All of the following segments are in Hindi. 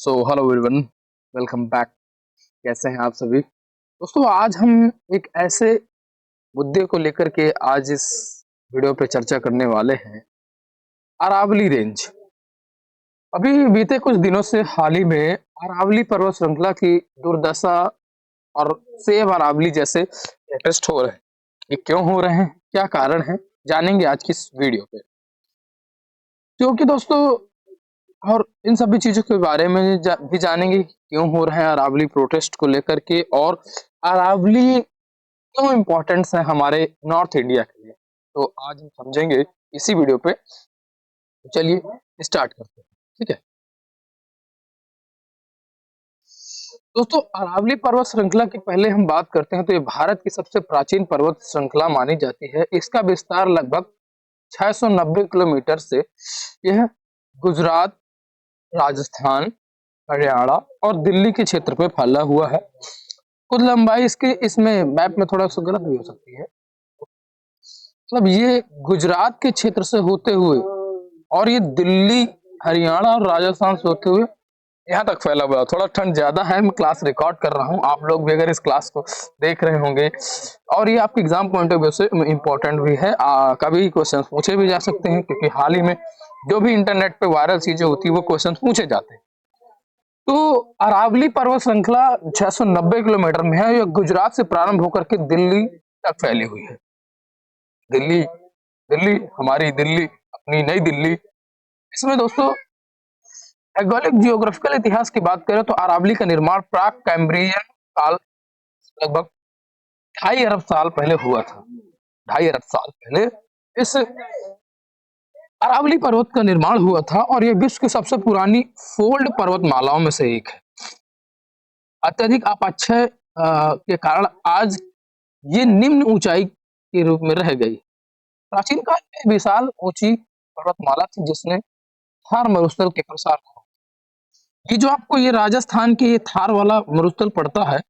So hello everyone, welcome back. कैसे हैं आप सभी दोस्तों? आज हम एक ऐसे मुद्दे को लेकर के आज इस वीडियो पे चर्चा करने वाले हैं, अरावली रेंज। अभी बीते कुछ दिनों से हाल ही में अरावली पर्वत श्रृंखला की दुर्दशा और सेब अरावली जैसे लेटेस्ट हो रहे हैं। ये क्यों हो रहे हैं, क्या कारण है, जानेंगे आज की इस वीडियो पे। क्योंकि दोस्तों और इन सभी चीजों के बारे में भी जानेंगे कि क्यों हो रहे हैं अरावली प्रोटेस्ट को लेकर के, और अरावली क्यों इम्पोर्टेंस है हमारे नॉर्थ इंडिया के लिए। तो आज हम समझेंगे इसी वीडियो पे। तो चलिए स्टार्ट करते हैं, ठीक है दोस्तों। अरावली पर्वत श्रृंखला की पहले हम बात करते हैं तो ये भारत की सबसे प्राचीन पर्वत श्रृंखला मानी जाती है। इसका विस्तार लगभग 690 किलोमीटर से यह गुजरात, राजस्थान, हरियाणा और दिल्ली के क्षेत्र पे फैला हुआ है। कुछ लंबाई इसकी इसमें मैप में थोड़ा सा गलत भी हो सकती है, मतलब ये गुजरात के क्षेत्र से होते हुए और ये दिल्ली, हरियाणा और राजस्थान से होते हुए यहाँ तक फैला हुआ है। थोड़ा ठंड ज्यादा है, मैं क्लास रिकॉर्ड कर रहा हूँ, आप लोग भी अगर इस क्लास को देख रहे होंगे और ये आपके एग्जाम पॉइंट ऑफ व्यू से इम्पोर्टेंट भी है। कभी क्वेश्चन पूछे भी जा सकते हैं, क्योंकि हाल ही में जो भी इंटरनेट पे वायरल चीजें होती है वो क्वेश्चन पूछे जाते हैं। तो अरावली पर्वत श्रृंखला 690 किलोमीटर में है। यह गुजरात से प्रारंभ होकर के दिल्ली तक फैली हुई है। दिल्ली, दिल्ली, हमारी दिल्ली, अपनी नई दिल्ली। इसमें दोस्तों भौगोलिक जियोग्राफिकल इतिहास की बात करें तो अरावली का निर्माण प्राक कैम्ब्रियन काल लगभग 2.5 अरब साल पहले हुआ था। 2.5 अरब साल पहले इस अरावली पर्वत का निर्माण हुआ था और यह विश्व की सबसे पुरानी फोल्ड पर्वतमालाओं में से एक है। अत्यधिक अपक्षय के कारण आज ये निम्न ऊंचाई के रूप में रह गई। प्राचीन काल में विशाल ऊंची पर्वतमाला थी जिसने थार मरुस्थल के प्रसार को, ये जो आपको ये राजस्थान के ये थार वाला मरुस्थल पड़ता है,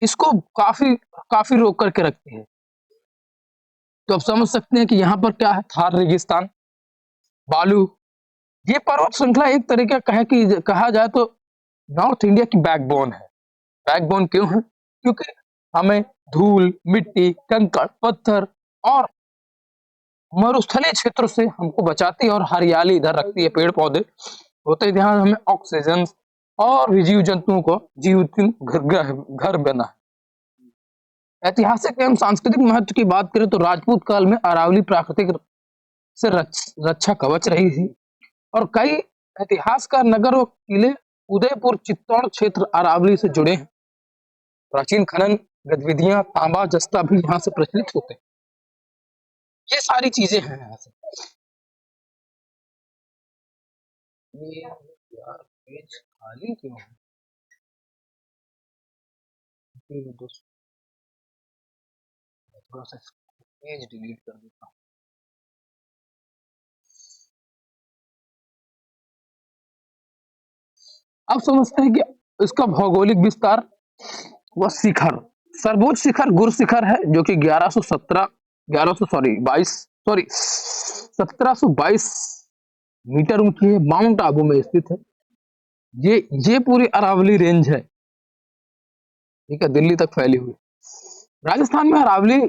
इसको काफी काफी रोक करके रखती है। तो आप समझ सकते हैं कि यहाँ पर क्या है, थार रेगिस्तान, बालू। ये पर्वत श्रृंखला एक तरीके का है कि कहा जाए तो नॉर्थ इंडिया की बैकबोन है। बैकबोन क्यों है? क्योंकि हमें धूल, मिट्टी, कंकड़, पत्थर और मरुस्थलीय क्षेत्र से हमको बचाती है और हरियाली इधर रखती है। पेड़ पौधे होते हैं जहाँ हमें ऑक्सीजन और भी जीव जंतुओं को जीवित घर बना है। ऐतिहासिक एवं सांस्कृतिक महत्व की बात करें तो राजपूत काल में अरावली प्राकृतिक से रक्षा कवच रही थी और कई इतिहासकार नगर और किले उदयपुर, चित्तौड़ क्षेत्र अरावली से जुड़े हैं। प्राचीन खनन गतिविधियां, तांबा, जस्ता भी यहाँ से प्रचलित होते हैं। ये सारी चीजें हैं यहाँ से। ये यार पेज खाली क्यों है? दोस्तों थोड़ा सा पेज डिलीट कर देता हूँ। अब समझते हैं कि इसका भौगोलिक विस्तार व शिखर। सर्वोच्च शिखर गुरु शिखर है जो कि 1722 मीटर ऊंची है, माउंट आबू में स्थित है। ये पूरी अरावली रेंज है, ठीक है, दिल्ली तक फैली हुई। राजस्थान में अरावली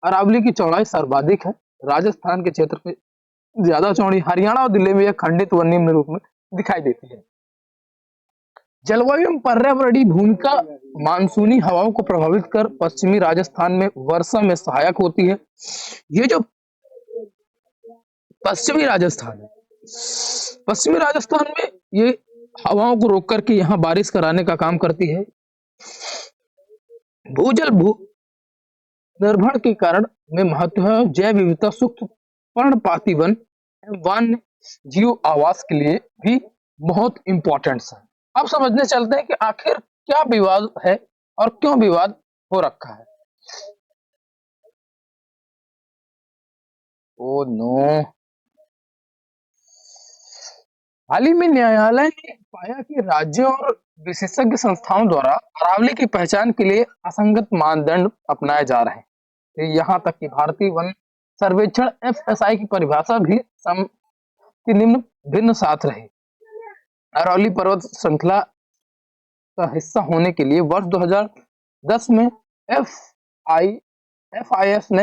अरावली की चौड़ाई सर्वाधिक है। राजस्थान के क्षेत्र में ज्यादा चौड़ी, हरियाणा और दिल्ली में यह खंडित व निम्न रूप में दिखाई देती है। जलवायु एवं पर्यावरणीय भूमिका मानसूनी हवाओं को प्रभावित कर पश्चिमी राजस्थान में वर्षा में सहायक होती है। ये जो पश्चिमी राजस्थान है, पश्चिमी राजस्थान में ये हवाओं को रोक करके यहाँ बारिश कराने का काम करती है। भूजल निर्भर के कारण में महत्व है। जैव विविधता, सूक्ष्म पर्णपाती वन एवं वन्य जीव आवास के लिए भी बहुत इंपॉर्टेंट है। अब समझने चलते हैं कि आखिर क्या विवाद है और क्यों विवाद हो रखा है। ओ नो, हाल ही में न्यायालय ने पाया कि राज्यों और विशेषज्ञ संस्थाओं द्वारा अरावली की पहचान के लिए असंगत मानदंड अपनाए जा रहे हैं। यहाँ तक कि भारतीय वन सर्वेक्षण FSI की परिभाषा भी की निम्न भिन्न साथ रही। अरावली पर्वत श्रृंखला का हिस्सा होने के लिए वर्ष 2010 में F I F I S ने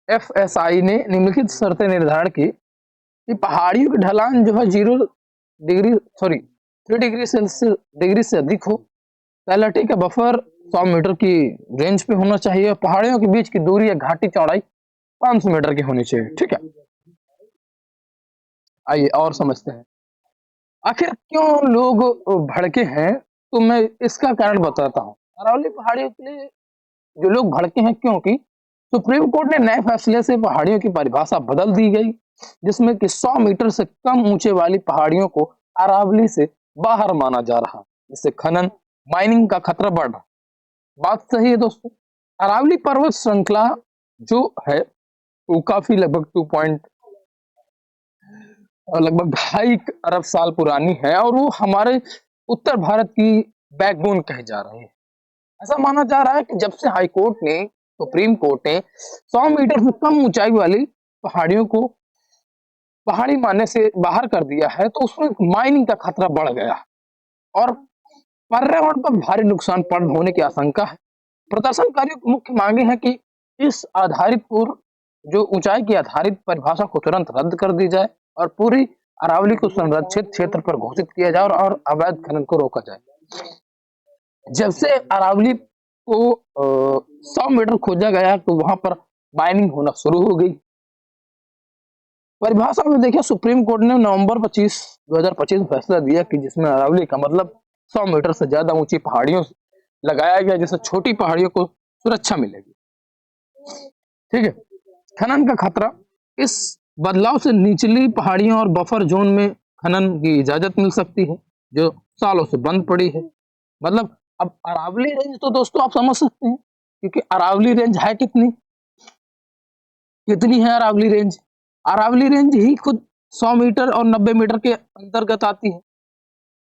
एफएसआई ने निम्नलिखित शर्तें निर्धारण की कि पहाड़ियों की ढलान जो है 3 डिग्री से अधिक हो। पहला ठीक है, बफर 100 मीटर की रेंज पे होना चाहिए। पहाड़ियों के बीच की दूरी या घाटी चौड़ाई 500 मीटर की होनी चाहिए। ठीक है, आइए और समझते हैं आखिर क्यों लोग भड़के हैं। तो मैं इसका कारण बताता हूँ। अरावली पहाड़ियों के लिए जो लोग भड़के हैं क्योंकि सुप्रीम कोर्ट ने नए फैसले से पहाड़ियों की परिभाषा बदल दी गई, जिसमें कि 100 मीटर से कम ऊंचे वाली पहाड़ियों को अरावली से बाहर माना जा रहा, जिससे खनन माइनिंग का खतरा बढ़ रहा। बात सही है दोस्तों। अरावली पर्वत श्रृंखला जो है वो काफी लगभग 2.5 अरब साल पुरानी है और वो हमारे उत्तर भारत की बैकबोन कहे जा रही है। ऐसा माना जा रहा है कि जब से हाई कोर्ट ने, सुप्रीम कोर्ट ने 100 मीटर से कम ऊंचाई वाली पहाड़ियों को पहाड़ी मानने से बाहर कर दिया है, तो उसमें माइनिंग का खतरा बढ़ गया और पर्यावरण पर भारी नुकसान होने की आशंका है। प्रदर्शनकारियों की मुख्य मांगे हैं कि इस आधारित जो ऊंचाई की आधारित परिभाषा को तुरंत रद्द कर दी जाए और पूरी अरावली को संरक्षित क्षेत्र पर घोषित किया जाए और अवैध खनन को रोका जाए। जब से अरावली को 100 मीटर खोजा गया तो वहां पर माइनिंग होना शुरू हो गई। परिभाषा में देखिए, सुप्रीम कोर्ट ने नवंबर 2025 में फैसला दिया कि जिसमें अरावली का मतलब 100 मीटर से ज्यादा ऊंची पहाड़ियों लगाया गया, जिससे छोटी पहाड़ियों को सुरक्षा मिलेगी। ठीक है, खनन का खतरा। इस बदलाव से निचली पहाड़ियों और बफर जोन में खनन की इजाजत मिल सकती है, जो सालों से बंद पड़ी है। मतलब अब अरावली रेंज तो दोस्तों आप समझ सकते हैं, क्योंकि अरावली रेंज है कितनी है अरावली रेंज। अरावली रेंज ही खुद 100 मीटर और 90 मीटर के अंतर्गत आती है,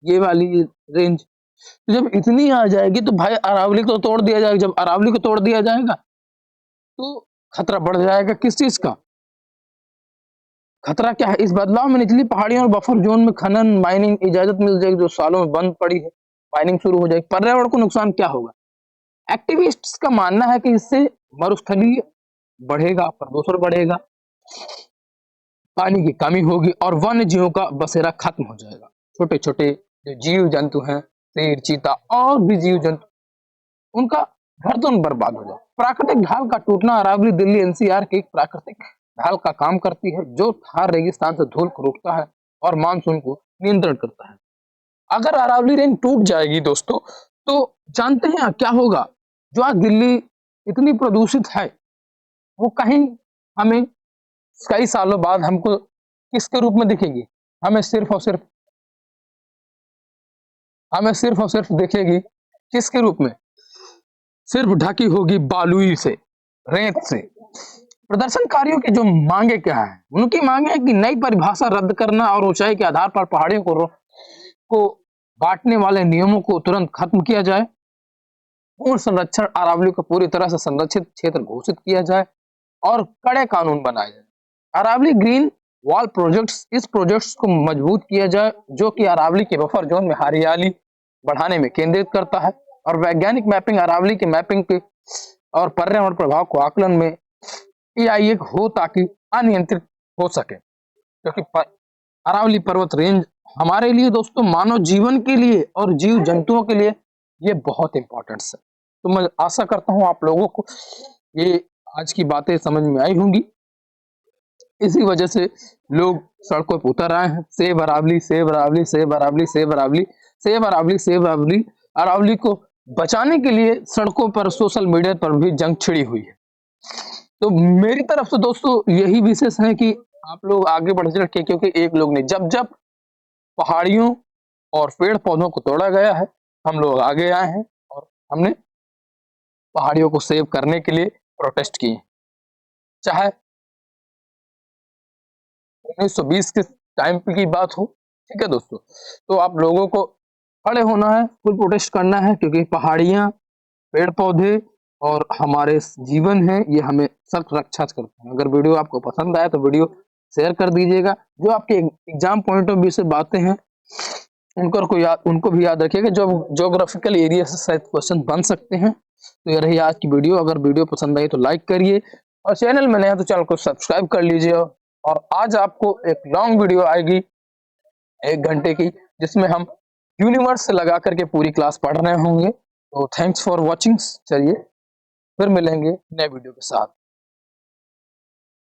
ये वाली रेंज। तो जब इतनी आ जाएगी तो भाई अरावली को तोड़ दिया जाएगा। जब अरावली को तोड़ दिया जाएगा तो खतरा बढ़ जाएगा। किस चीज का खतरा? क्या है? इस बदलाव में निचली पहाड़ियों और बफर जोन में खनन माइनिंग इजाजत मिल जाएगी, जो सालों में बंद पड़ी है। माइनिंग शुरू हो जाएगी। पर्यावरण को नुकसान क्या होगा? एक्टिविस्ट्स का मानना है कि इससे मरुस्थलीय बढ़ेगा, प्रदूषण बढ़ेगा, पानी की कमी होगी और वन्य जीवों का बसेरा खत्म हो जाएगा। छोटे छोटे जो जीव जंतु हैं, शेर, चीता और भी जीव जंतु, उनका घर तो बर्बाद हो जाए। प्राकृतिक ढाल का टूटना। अरावली दिल्ली एनसीआर की एक प्राकृतिक ढाल का काम करती है, जो थार रेगिस्तान से धूल को रोकता है और मानसून को नियंत्रण करता है। अगर अरावली रेंज टूट जाएगी दोस्तों, तो जानते हैं क्या होगा? जो आज दिल्ली इतनी प्रदूषित है, वो कहीं हमें कई सालों बाद हमको किसके रूप में दिखेगी? हमें सिर्फ और सिर्फ दिखेगी किसके रूप में? सिर्फ ढकी होगी बालुई से, रेत से। प्रदर्शनकारियों की जो मांगे क्या है? उनकी मांगे है कि नई परिभाषा रद्द करना और ऊंचाई के आधार पर पहाड़ियों को बांटने वाले नियमों को तुरंत खत्म किया जाए। पूर्ण संरक्षण। अरावली को पूरी तरह से संरक्षित क्षेत्र घोषित किया जाए और कड़े कानून बनाए जाए। Aravalli green wall projects. इस प्रोजेक्ट्स को मजबूत किया जाए, जो कि अरावली के बफर जोन में हरियाली बढ़ाने में केंद्रित करता है और वैज्ञानिक मैपिंग। अरावली के मैपिंग के और पर्यावरण प्रभाव को आकलन में एआई हो, ताकि अनियंत्रित हो सके। क्योंकि अरावली पर्वत रेंज हमारे लिए दोस्तों, मानव जीवन के लिए और जीव जंतुओं के लिए ये बहुत इंपॉर्टेंट है। तो मैं आशा करता हूं आप लोगों को ये आज की बातें समझ में आई होंगी। इसी वजह से लोग सड़कों पर उतर आए हैं। Save Aravalli, save Aravalli, save Aravalli, save Aravalli, save Aravalli, save Aravalli. Aravalli को बचाने के लिए सड़कों पर, सोशल मीडिया पर भी जंग छिड़ी हुई है। तो मेरी तरफ से दोस्तों यही विशेष है कि आप लोग आगे बढ़ सके, क्योंकि एक लोग नहीं, जब जब पहाड़ियों और पेड़ पौधों को तोड़ा गया है, हम लोग आगे आए हैं और हमने पहाड़ियों को सेव करने के लिए प्रोटेस्ट किए। चाहे 1920 के टाइम की बात हो। ठीक है दोस्तों, तो आप लोगों को खड़े होना है, फुल प्रोटेस्ट करना है, क्योंकि पहाड़ियां, पेड़ पौधे और हमारे जीवन है, ये हमें सब रक्षा करते हैं। अगर वीडियो आपको पसंद आया तो वीडियो शेयर कर दीजिएगा। जो आपके एग्जाम पॉइंट ऑफ व्यू से बातें हैं उनको भी याद रखिएगा, जो ज्योग्राफिकल एरिया से शायद क्वेश्चन बन सकते हैं। तो ये रही आज की वीडियो। अगर वीडियो पसंद आई तो लाइक करिए, और चैनल में नए हैं तो चैनल को सब्सक्राइब कर लीजिए। और आज आपको एक लॉन्ग वीडियो आएगी 1 घंटे की, जिसमें हम यूनिवर्स से लगा करके पूरी क्लास पढ़ रहे होंगे। तो थैंक्स फॉर वॉचिंग। चलिए फिर मिलेंगे नए वीडियो के साथ।